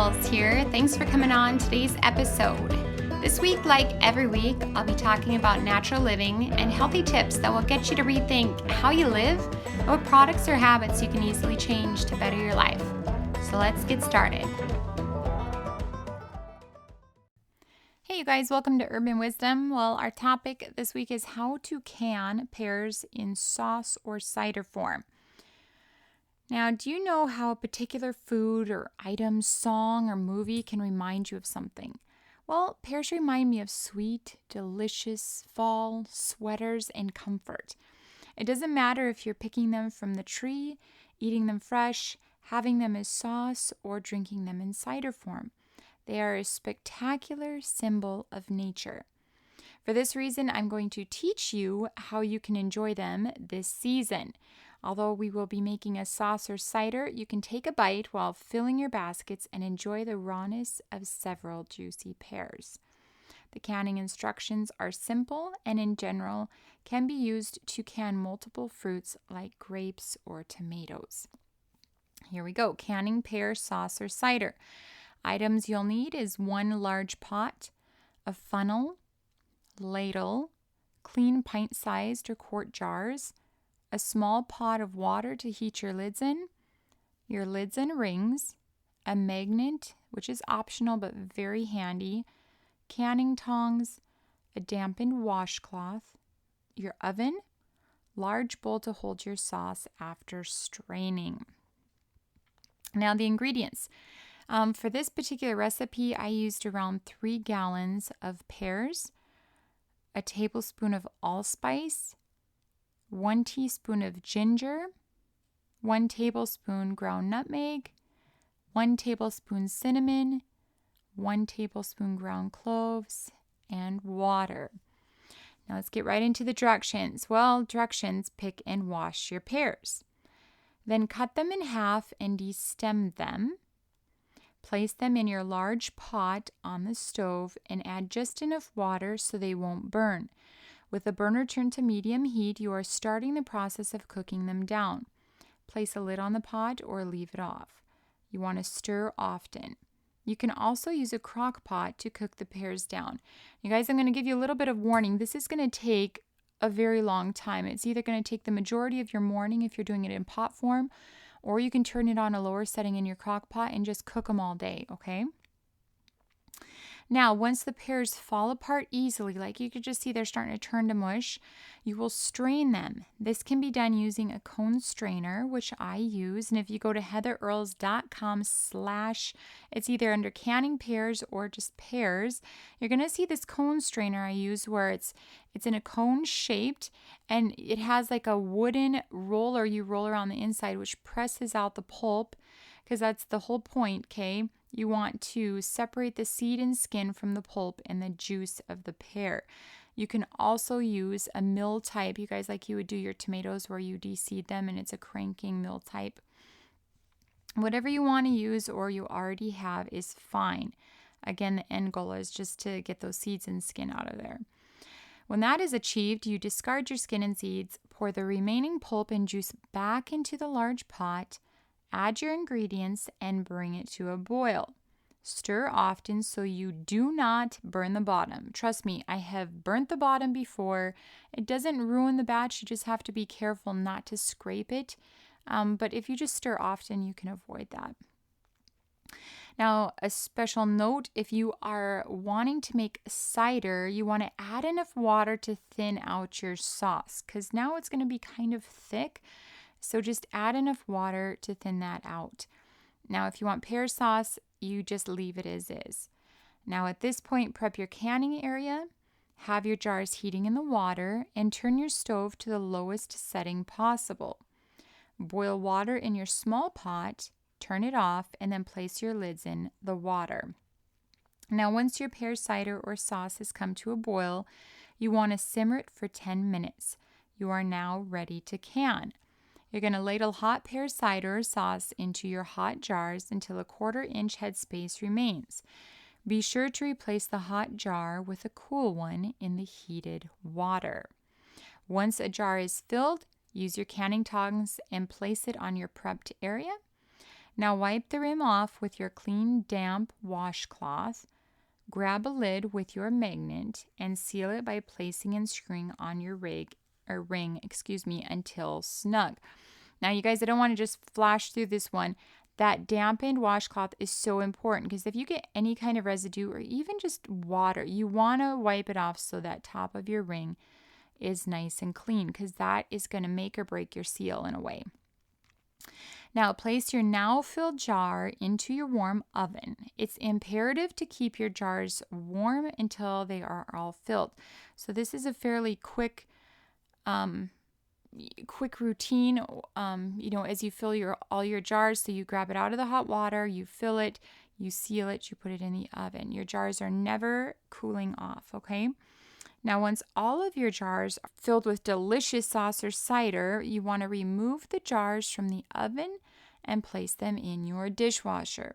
Girls here. Thanks for coming on today's episode. This week, like every week, I'll be talking about natural living and healthy tips that will get you to rethink how you live and what products or habits you can easily change to better your life. So let's get started. Hey you guys, welcome to Urban Wisdom. Well, our topic this week is how to can pears in sauce or cider form. Now, do you know how a particular food or item, song, or movie can remind you of something? Well, pears remind me of sweet, delicious fall, sweaters, and comfort. It doesn't matter if you're picking them from the tree, eating them fresh, having them as sauce, or drinking them in cider form. They are a spectacular symbol of nature. For this reason, I'm going to teach you how you can enjoy them this season. Although we will be making a sauce or cider, you can take a bite while filling your baskets and enjoy the rawness of several juicy pears. The canning instructions are simple and in general can be used to can multiple fruits like grapes or tomatoes. Here we go, canning pear sauce or cider. Items you'll need is 1 large pot, a funnel, ladle, clean pint-sized or quart jars, a small pot of water to heat your lids and rings, a magnet, which is optional but very handy, canning tongs, a dampened washcloth, your oven, large bowl to hold your sauce after straining. Now the ingredients. For this particular recipe, I used around 3 gallons of pears, a tablespoon of allspice, 1 teaspoon of ginger, 1 tablespoon ground nutmeg, 1 tablespoon cinnamon, 1 tablespoon ground cloves, and water. Now let's get right into the directions. Well, directions: pick and wash your pears. Then cut them in half and destem them. Place them in your large pot on the stove and add just enough water so they won't burn. With the burner turned to medium heat, you are starting the process of cooking them down. Place a lid on the pot or leave it off. You want to stir often. You can also use a crock pot to cook the pears down. You guys, I'm going to give you a little bit of warning. This is going to take a very long time. It's either going to take the majority of your morning if you're doing it in pot form, or you can turn it on a lower setting in your crock pot and just cook them all day, okay? Now, once the pears fall apart easily, like you could just see they're starting to turn to mush, you will strain them. This can be done using a cone strainer, which I use. And if you go to heatherearls.com/ it's either under canning pears or just pears, you're going to see this cone strainer I use where it's in a cone shaped and it has like a wooden roller you roll around the inside, which presses out the pulp, because that's the whole point, okay? You want to separate the seed and skin from the pulp and the juice of the pear. You can also use a mill type, you guys, like you would do your tomatoes where you de-seed them and it's a cranking mill type. Whatever you want to use or you already have is fine. Again, the end goal is just to get those seeds and skin out of there. When that is achieved, you discard your skin and seeds, pour the remaining pulp and juice back into the large pot, add your ingredients, and bring it to a boil. Stir often so you do not burn the bottom. Trust me, I have burnt the bottom before. It doesn't ruin the batch. You just have to be careful not to scrape it. But if you just stir often, you can avoid that. Now, a special note, if you are wanting to make cider, you want to add enough water to thin out your sauce, because now it's going to be kind of thick. So just add enough water to thin that out. Now, if you want pear sauce, you just leave it as is. Now, at this point, prep your canning area, have your jars heating in the water, and turn your stove to the lowest setting possible. Boil water in your small pot, turn it off, and then place your lids in the water. Now, once your pear cider or sauce has come to a boil, you want to simmer it for 10 minutes. You are now ready to can. You're going to ladle hot pear cider or sauce into your hot jars until a 1/4 inch headspace remains. Be sure to replace the hot jar with a cool one in the heated water. Once a jar is filled, use your canning tongs and place it on your prepped area. Now wipe the rim off with your clean, damp washcloth. Grab a lid with your magnet and seal it by placing and screwing on your ring, until snug. Now, you guys, I don't want to just flash through this one. That dampened washcloth is so important because if you get any kind of residue or even just water, you want to wipe it off so that top of your ring is nice and clean, because that is going to make or break your seal in a way. Now, place your now filled jar into your warm oven. It's imperative to keep your jars warm until they are all filled. So this is a fairly quick routine, as you fill all your jars. So you grab it out of the hot water, you fill it, you seal it, you put it in the oven. Your jars are never cooling off, okay? Now, once all of your jars are filled with delicious sauce or cider, you want to remove the jars from the oven and place them in your dishwasher.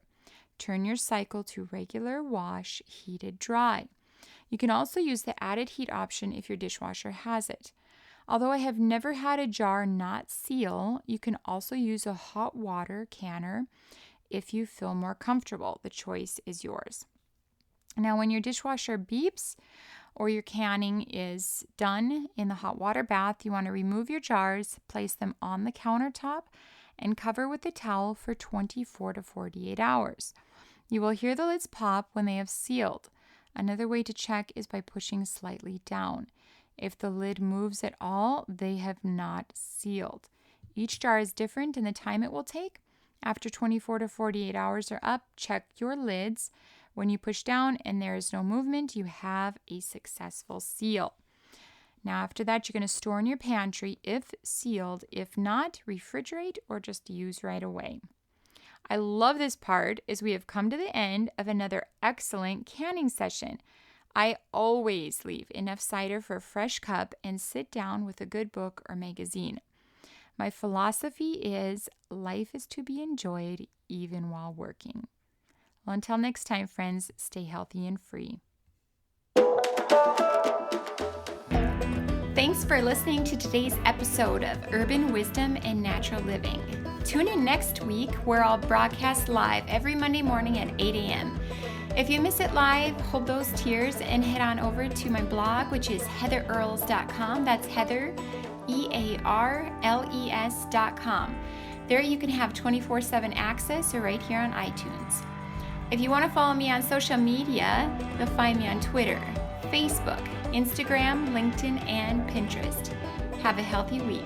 Turn your cycle to regular wash, heated dry. You can also use the added heat option if your dishwasher has it. Although I have never had a jar not seal, you can also use a hot water canner if you feel more comfortable. The choice is yours. Now, when your dishwasher beeps or your canning is done in the hot water bath, you want to remove your jars, place them on the countertop, and cover with a towel for 24 to 48 hours. You will hear the lids pop when they have sealed. Another way to check is by pushing slightly down. If the lid moves at all, they have not sealed. Each jar is different in the time it will take. After 24 to 48 hours are up, check your lids. When you push down and there is no movement, you have a successful seal. Now, after that, you're going to store in your pantry if sealed. If not, refrigerate or just use right away. I love this part as we have come to the end of another excellent canning session. I always leave enough cider for a fresh cup and sit down with a good book or magazine. My philosophy is life is to be enjoyed even while working. Well, until next time, friends, stay healthy and free. Thanks for listening to today's episode of Urban Wisdom and Natural Living. Tune in next week where I'll broadcast live every Monday morning at 8 a.m. If you miss it live, hold those tears and head on over to my blog, which is heatherarles.com. That's Heather, EARLES.com. There you can have 24/7 access or right here on iTunes. If you want to follow me on social media, you'll find me on Twitter, Facebook, Instagram, LinkedIn, and Pinterest. Have a healthy week.